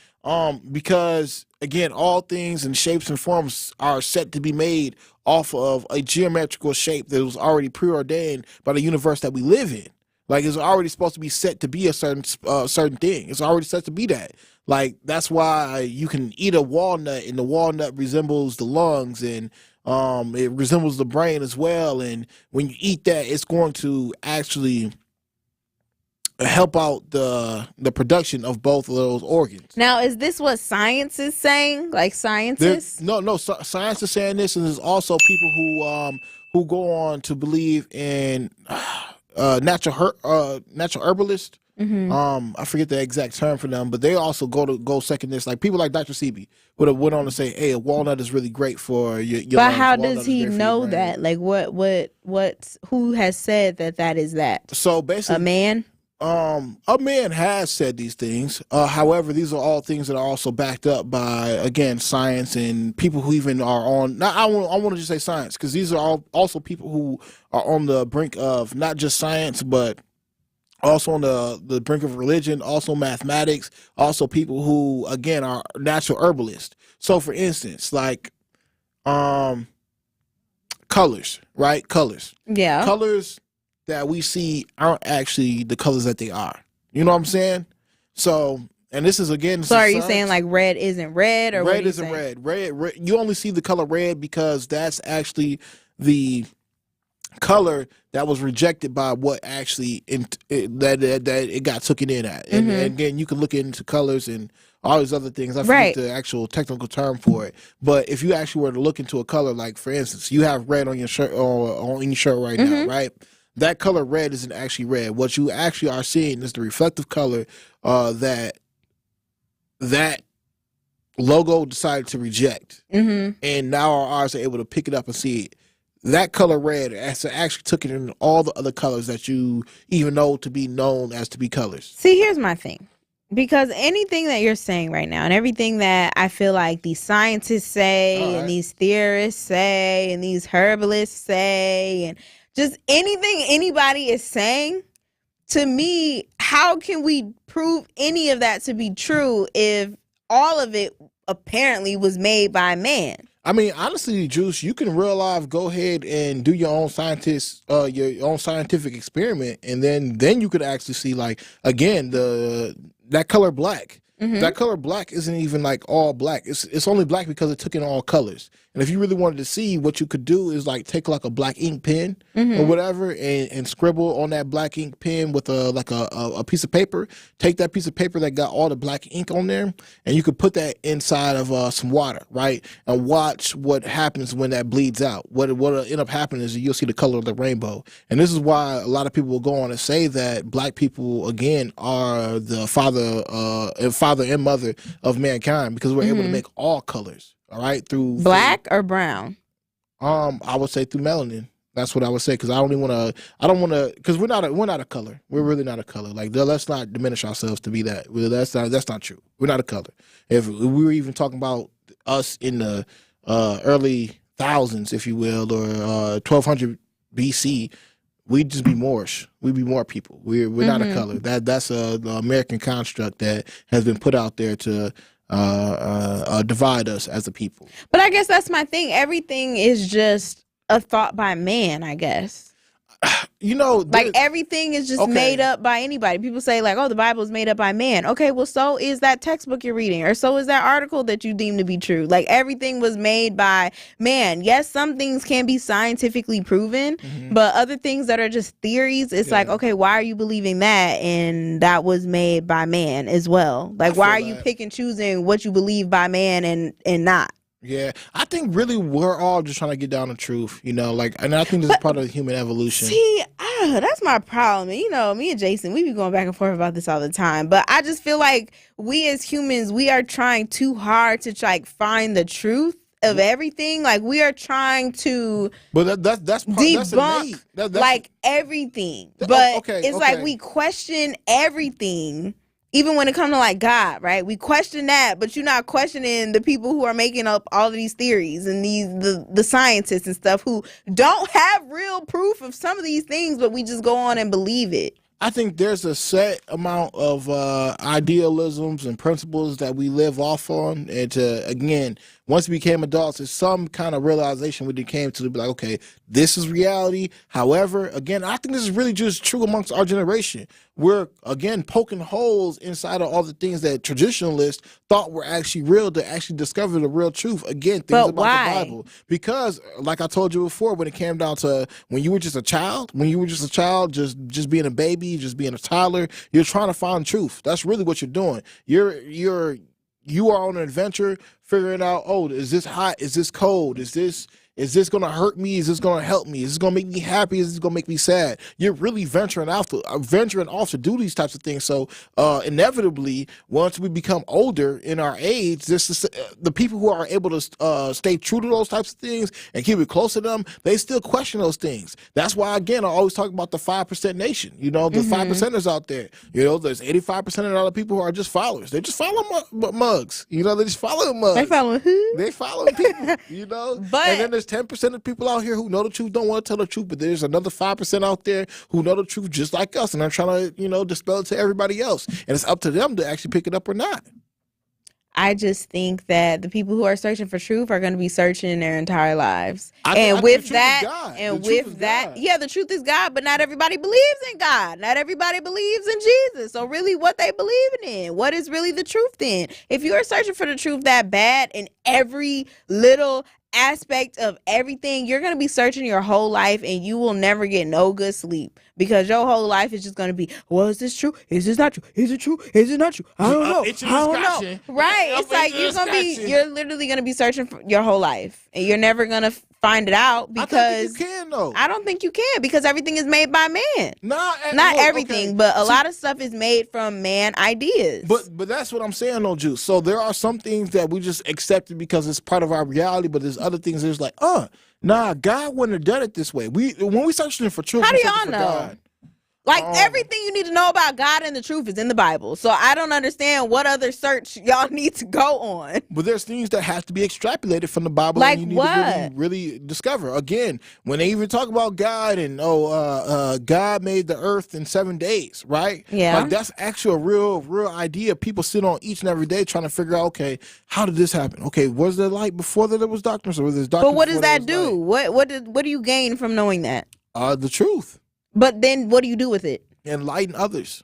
Because again, all things and shapes and forms are set to be made off of a geometrical shape that was already preordained by the universe that we live in. Like, it's already supposed to be set to be a certain thing. It's already set to be that. Like, that's why you can eat a walnut, and the walnut resembles the lungs, and it resembles the brain as well. And when you eat that, it's going to actually help out the production of both of those organs. Now, is this what science is saying? Like, scientists? Science is saying this, and there's also people who go on to believe in natural herbalists. I forget the exact term for them, but they also go second this. Like people like Dr. Sebi would have went on to say, "Hey, a walnut is really great for your but lungs. how Walnut does he know that? Like, who has said that is that? So basically, a man. A man has said these things. However, these are all things that are also backed up by, again, science and people who even are on. Not, I want to just say science, because these are all also people who are on the brink of not just science, but also on the brink of religion, also mathematics, also people who, again, are natural herbalists. So, for instance, like colors, right? Colors. Yeah. Colors that we see aren't actually the colors that they are. You know what I'm saying? So, and this is again. So, are you saying like red isn't red, or red isn't red? Red. You only see the color red because that's actually the color that was rejected by what actually that it got taken in at. And again, you can look into colors and all these other things. I forget the actual technical term for it. But if you actually were to look into a color, like for instance, you have red on your shirt or on your shirt right now, right? That color red isn't actually red. What you actually are seeing is the reflective color that logo decided to reject. And now our eyes are able to pick it up and see it. That color red actually took it in all the other colors that you even know to be known as to be colors. See, here's my thing. Because anything that you're saying right now and everything that I feel like these scientists say and these theorists say and these herbalists say and just anything anybody is saying, to me, how can we prove any of that to be true if all of it apparently was made by man? I mean, honestly, Juice, you can real life go ahead and do your own your own scientific experiment, and then you could actually see, like, again, that color black. That color black isn't even like all black. It's only black because it took in all colors. And if you really wanted to see, what you could do is like take like a black ink pen or whatever and scribble on that black ink pen with a piece of paper. Take that piece of paper that got all the black ink on there, and you could put that inside of some water, right? And watch what happens when that bleeds out. What'll end up happening is you'll see the color of the rainbow. And this is why a lot of people will go on and say that black people, again, are the father and mother of mankind, because we're able to make all colors. All right, through black or brown. I would say through melanin. That's what I would say, because I don't want to, because we're not a color. We're really not a color. Like, let's not diminish ourselves to be that. That's not true. We're not a color. If we were even talking about us in the early thousands, if you will, or 1200 BC, we'd just be Moorish. We'd be more people. We're not a color. That's the American construct that has been put out there to divide us as a people. But I guess that's my thing. Everything is just a thought by man, I guess. You know, like everything is just made up by anybody. People say like, oh, the Bible is made up by man. Okay, well, so is that textbook you're reading, or so is that article that you deem to be true. Like everything was made by man. Yes, some things can be scientifically proven, but other things that are just theories, it's like, okay, why are you believing that? And that was made by man as well. Like, why are you pick and choosing what you believe by man and not? Yeah, I think really we're all just trying to get down to truth, you know, like, and I think this is part of human evolution. See, that's my problem. You know, me and Jason, we be going back and forth about this all the time, but I just feel like we as humans, we are trying too hard to like find the truth of everything. Like we are trying to that's debunk that's like everything, but it's like we question everything. Even when it comes to like God, right? We question that, but you're not questioning the people who are making up all of these theories and the scientists and stuff who don't have real proof of some of these things, but we just go on and believe it. I think there's a set amount of idealisms and principles that we live off on, and again, once we became adults, it's some kind of realization we came to be like, okay, this is reality. However, again, I think this is really just true amongst our generation. We're, again, poking holes inside of all the things that traditionalists thought were actually real to actually discover the real truth. Again, things about the Bible. Because, like I told you before, when it came down to when you were just a child, just being a baby, just being a toddler, you're trying to find truth. That's really what you're doing. You are on an adventure figuring out, oh, is this hot? Is this cold? Is this going to hurt me? Is this going to help me? Is this going to make me happy? Is this going to make me sad? You're really venturing off to do these types of things. So inevitably, once we become older in our age, the people who are able to stay true to those types of things and keep it close to them, they still question those things. That's why, again, I always talk about the 5% nation. You know, the 5%ers out there. You know, there's 85% of other people who are just followers. They just follow mugs. You know, they just follow mugs. They follow who? They follow people. You know, and then there's 10% of people out here who know the truth, don't want to tell the truth, but there's another 5% out there who know the truth just like us, and they're trying to, you know, dispel it to everybody else. And it's up to them to actually pick it up or not. I just think that the people who are searching for truth are going to be searching their entire lives. The truth is God, but not everybody believes in God. Not everybody believes in Jesus. So really what they believe in, what is really the truth then? If you are searching for the truth that bad in every little aspect of everything, you're going to be searching your whole life and you will never get no good sleep because your whole life is just going to be, well, is this true? Is this not true? Is it true? Is it not true? I don't know. I don't know. Right. It's like you're literally going to be searching for your whole life and you're never going to find it out because I think you can, though. I don't think you can because everything is made by man. Not look, everything, but a lot of stuff is made from man ideas. But that's what I'm saying, though, Juice. So there are some things that we just accepted because it's part of our reality, but there's other things that's like, God wouldn't have done it this way. When we searching for truth, how do y'all know? God. Like everything you need to know about God and the truth is in the Bible. So I don't understand what other search y'all need to go on. But there's things that have to be extrapolated from the Bible. Like and you need what? To really discover. Again, when they even talk about God and God made the earth in 7 days, right? Yeah. Like that's actually a real idea. People sit on each and every day trying to figure out, okay, how did this happen? Okay, was there light before that there was darkness, or was there darkness? But what does that do? Light? What do you gain from knowing that? The truth. But then what do you do with it? Enlighten others.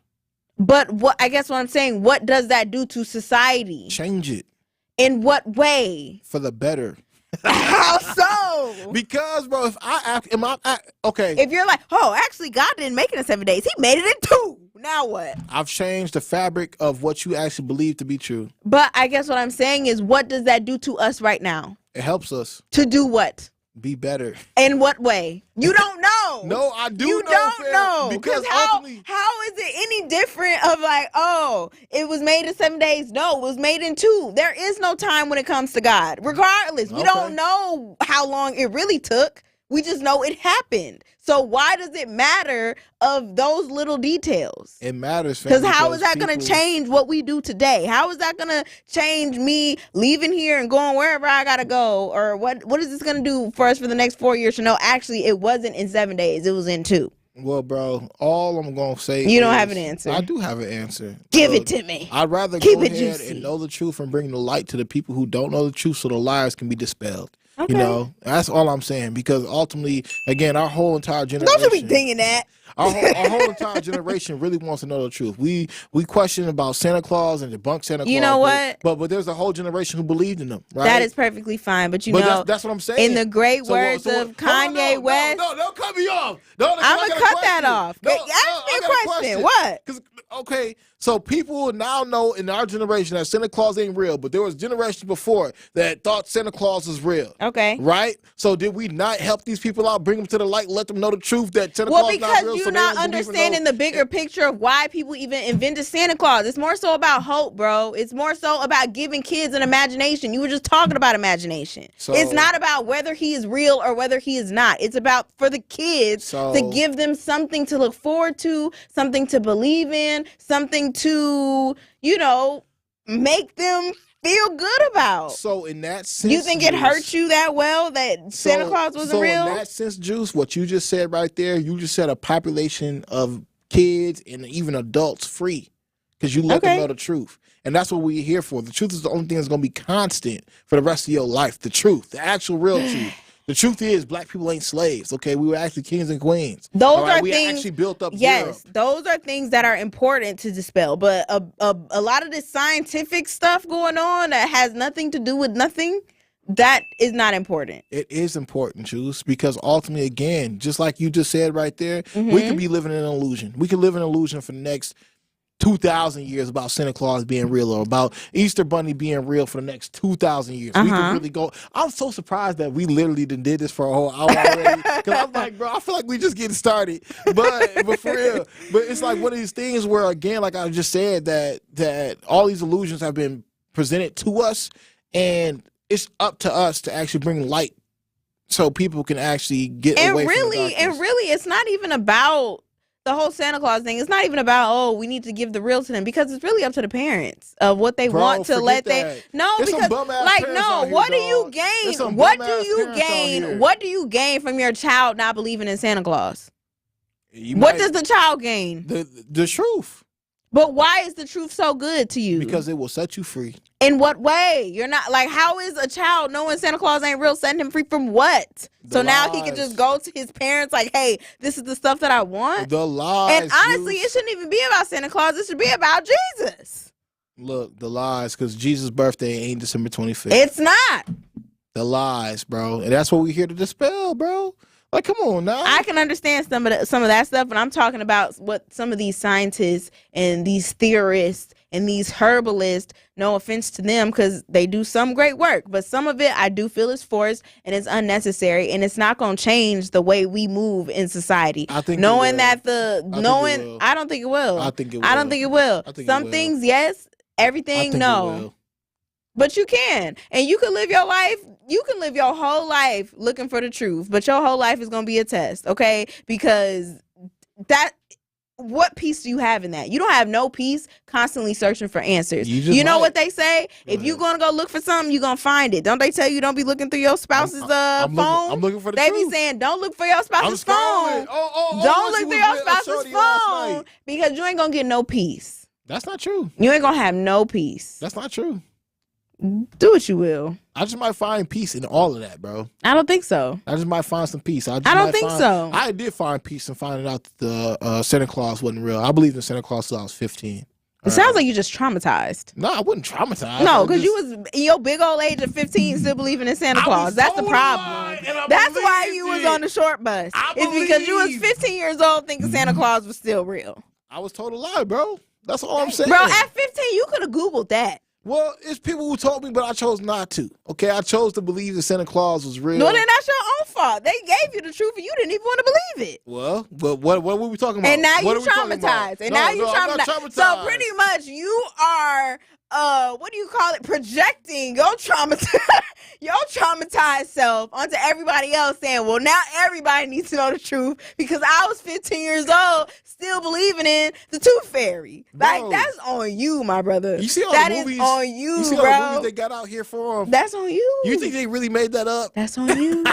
But what I'm saying, what does that do to society? Change it. In what way? For the better. How so? Because, bro, if if you're like, oh, actually, God didn't make it in 7 days. He made it in 2. Now what? I've changed the fabric of what you actually believe to be true. But I guess what I'm saying is, what does that do to us right now? It helps us. To do what? Be better. In what way? You don't know. No, I do know. You don't know. Because how is it any different of like, oh, it was made in 7 days? No, it was made in 2. There is no time when it comes to God. Regardless, we don't know how long it really took. We just know it happened. So why does it matter of those little details? It matters. Because how is that going to change what we do today? How is that going to change me leaving here and going wherever I got to go? Or what is this going to do for us for the next 4 years to know actually it wasn't in 7 days, it was in 2? Well, bro, all I'm going to say You don't have an answer. I do have an answer. Give it to me. I'd rather Keep go it ahead juicy. and know the truth and bring the light to the people who don't know the truth so the liars can be dispelled. Okay. You know, that's all I'm saying. Because ultimately, again, our whole entire generation. Don't you be thinking that. Our whole entire generation really wants to know the truth. We question about Santa Claus and debunk Santa Claus. You know what? But there's a whole generation who believed in them, right? That is perfectly fine. But that's what I'm saying. In the great words of Kanye West. No, don't cut me off. I'm going to cut that off. Ask me a question. What? Okay, so people now know in our generation that Santa Claus ain't real, but there was generations before that thought Santa Claus was real. Okay. Right? So did we not help these people out, bring them to the light, let them know the truth that Santa Claus is not real? Well, because you're not understanding the bigger picture of why people even invented Santa Claus. It's more so about hope, bro. It's more so about giving kids an imagination. You were just talking about imagination. So, it's not about whether he is real or whether he is not. It's about for the kids to give them something to look forward to, something to believe in, something to, make them feel good about. So in that sense, you think it hurts you that well that Santa Claus wasn't real? So in that sense, Juice, what you just said right there, you just said a population of kids and even adults free because you let them know the truth. And that's what we're here for. The truth is the only thing that's going to be constant for the rest of your life. The truth, the actual real truth. The truth is, black people ain't slaves. Okay, we were actually kings and queens. Those are we things actually built up. Yes, Europe. those are things that are important to dispel. But a lot of this scientific stuff going on that has nothing to do with nothing, that is not important. It is important, Juice, because ultimately, again, just like you just said right there, we could be living in an illusion. We could live in an illusion for the next 2,000 years about Santa Claus being real or about Easter Bunny being real for the next 2,000 years. We could really go. I'm so surprised that we literally did this for a whole hour already. Because I'm like, bro, I feel like we just getting started. But for real. But it's like one of these things where, again, like I just said, that all these illusions have been presented to us, and it's up to us to actually bring light so people can actually get away from the darkness. And really, it's not even about the whole Santa Claus thing. It's not even about, we need to give the real to them, because it's really up to the parents of what they want to let they. No, There's because what do you gain? What do you gain from your child not believing in Santa Claus? What does the child gain? The truth. But why is the truth so good to you? Because it will set you free. In what way? You're not how is a child knowing Santa Claus ain't real setting him free from what? So now he can just go to his parents like, hey, this is the stuff that I want. The lies. And honestly, it shouldn't even be about Santa Claus. It should be about Jesus. Look, the lies, because Jesus' birthday ain't December 25th. It's not. The lies, bro. And that's what we're here to dispel, bro. Like, come on now. I can understand some of that stuff, but I'm talking about what some of these scientists and these theorists and these herbalists, no offense to them, because they do some great work, but some of it I do feel is forced and it's unnecessary, and it's not going to change the way we move in society. I think knowing that I don't think it will. I think it will. I don't think it will. Some things, yes. Everything, no. But you can. And you can live your life. You can live your whole life looking for the truth. But your whole life is going to be a test, okay? Because what peace do you have in that? You don't have no peace constantly searching for answers. You know what they say? If you're going to go look for something, you're going to find it. Don't they tell you don't be looking through your spouse's phone? I'm looking for the truth. They be saying, don't look for your spouse's phone. Don't look through your spouse's phone because you ain't going to get no peace. That's not true. You ain't going to have no peace. That's not true. Do what you will. I just might find peace in all of that, bro. I don't think so. I just might find some peace. I don't think so. I did find peace in finding out that the Santa Claus wasn't real. I believed in Santa Claus till I was 15. It sounds like you just traumatized. No, I wasn't traumatized. No, because you was in your big old age of 15 still believing in Santa Claus. That's the problem. That's why you was on the short bus. It's because you was 15 years old thinking Santa Claus was still real. I was told a lie, bro. That's all I'm saying. Bro, at 15, you could have Googled that. Well, it's people who told me, but I chose not to. Okay, I chose to believe that Santa Claus was real. No, then that's your own fault. They gave you the truth and you didn't even want to believe it. Well, but what were we talking about? And now you're traumatized. And now you're traumatized. So pretty much you are, what do you call it? Projecting your traumatized self onto everybody else, saying, well, now everybody needs to know the truth because I was 15 years old still believing in the Tooth Fairy. Like, that's on you, my brother. You see all that the movies? Is on you, you see bro. all the movies they got out here for them? That's on you. You think they really made that up? That's on you.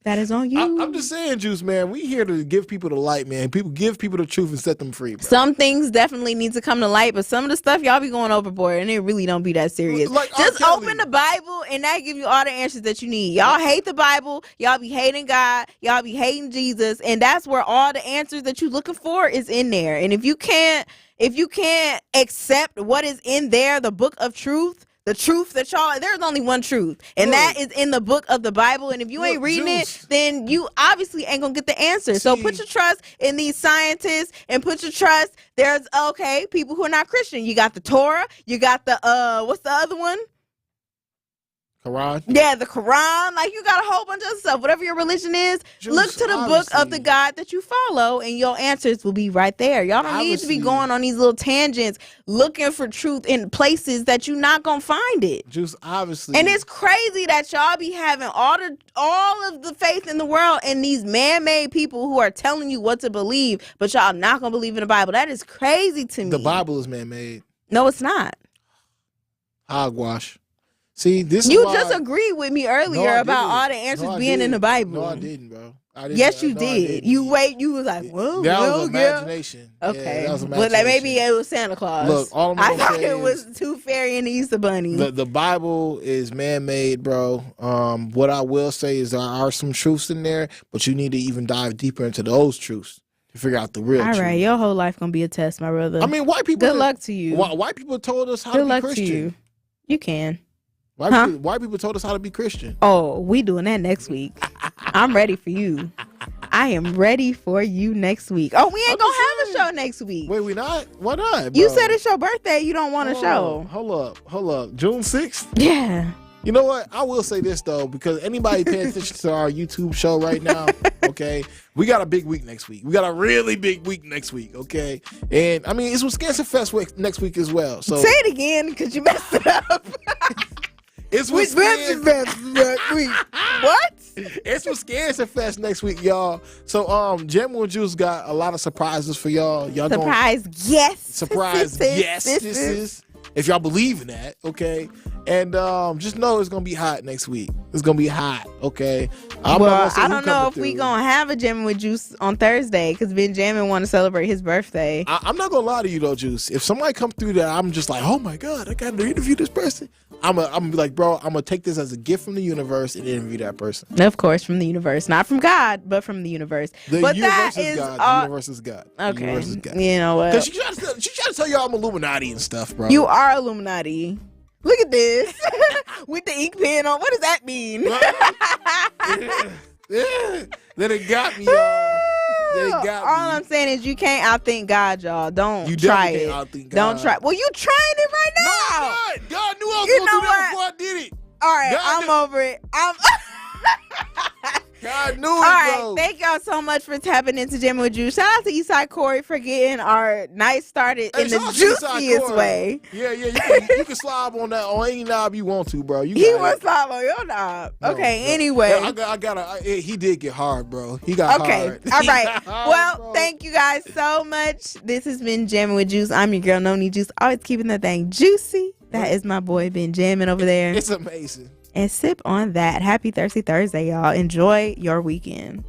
That is on you. I'm just saying, Juice, man. We here to give people the light, man. Give people the truth and set them free, bro. Some things definitely need to come to light, but some of the stuff y'all be going overboard, and it really don't be that serious. Like just open the Bible, and that give you all the answers that you need. Y'all hate the Bible. Y'all be hating God. Y'all be hating Jesus, and that's where all the answers that you looking for is in there. And if you can't accept what is in there, the book of truth. The truth that there's only one truth, and that is in the book of the Bible. And if you ain't reading it, then you obviously ain't gonna get the answer. So put your trust in these scientists, and put your trust. There's people who are not Christian. You got the Torah. You got the what's the other one? Quran. Yeah, the Quran. Like, you got a whole bunch of stuff. Whatever your religion is, look to the book of the God that you follow, and your answers will be right there. Y'all don't need to be going on these little tangents looking for truth in places that you're not gonna find it. Just obviously. And it's crazy that y'all be having all of the faith in the world and these man-made people who are telling you what to believe, but y'all not gonna believe in the Bible. That is crazy to me. The Bible is man-made. No, it's not. Hogwash. See, you just agreed with me earlier about all the answers being in the Bible. No, I didn't, bro. Yes, you did. You was like, well, that was imagination. Okay, yeah, that was imagination. Well, maybe it was Santa Claus. Look, all I'm gonna I thought it was Tooth Fairy and the Easter Bunny. The Bible is man-made, bro. What I will say is there are some truths in there, but you need to even dive deeper into those truths to figure out the real truth. All right, your whole life gonna be a test, my brother. I mean, white people. Good luck to you. White people told us how to be Christian. To you. You can. White people told us how to be Christian. Oh, we doing that next week. I'm ready for you. I am ready for you next week. Oh, we ain't gonna have a show next week. Wait, we not? Why not, bro? You said it's your birthday. You don't want a show. Hold up. June 6th? Yeah. You know what? I will say this, though, because anybody paying attention to our YouTube show right now, okay, we got a big week next week. We got a really big week next week, okay? And, I mean, it's Wisconsin Fest week next week as well. So say it again, because you messed it up. It's Wisconsin Fest next week. What? It's Wisconsin Fest next week, y'all. So, Jammin and Juice got a lot of surprises for y'all. Surprise guests. If y'all believe in that, okay? And just know it's gonna be hot next week. It's gonna be hot, okay? I don't know if we gonna have a Jammin with Juice on Thursday, because Ben Jammin want to celebrate his birthday. I'm not gonna lie to you though, Juice. If somebody come through that, I'm just like, oh my God, I gotta interview this person. I'm gonna be like, bro, I'm gonna take this as a gift from the universe and interview that person. Of course, from the universe, not from God, but from the universe. The universe is God. The universe is God. Okay, the universe is God. You know what? Because she tried to tell y'all I'm Illuminati and stuff, bro. You are Illuminati. Look at this with the ink pen on. What does that mean? Yeah. Then it got me, y'all. All I'm saying is you can't outthink God, y'all. Don't try it. Outthink God. Don't try. Well, you trying it right now. No, God knew I was gonna do that before I did it. All right, I'm over it. God knew it, All right, bro. thank y'all so much for tapping into Jammin with Juice. Shout out to Eastside Corey for getting our night started in the juiciest way. Yeah, you can slob on that on any knob you want to, bro. He was slob on your knob. No, okay, bro. Anyway. He did get hard, bro. He got hard. All right. Well, thank you guys so much. This has been Jammin with Juice. I'm your girl, No Need Juice. Always keeping that thing juicy. That is my boy, Ben Jammin over there. It's amazing. And sip on that. Happy Thirsty Thursday, y'all. Enjoy your weekend.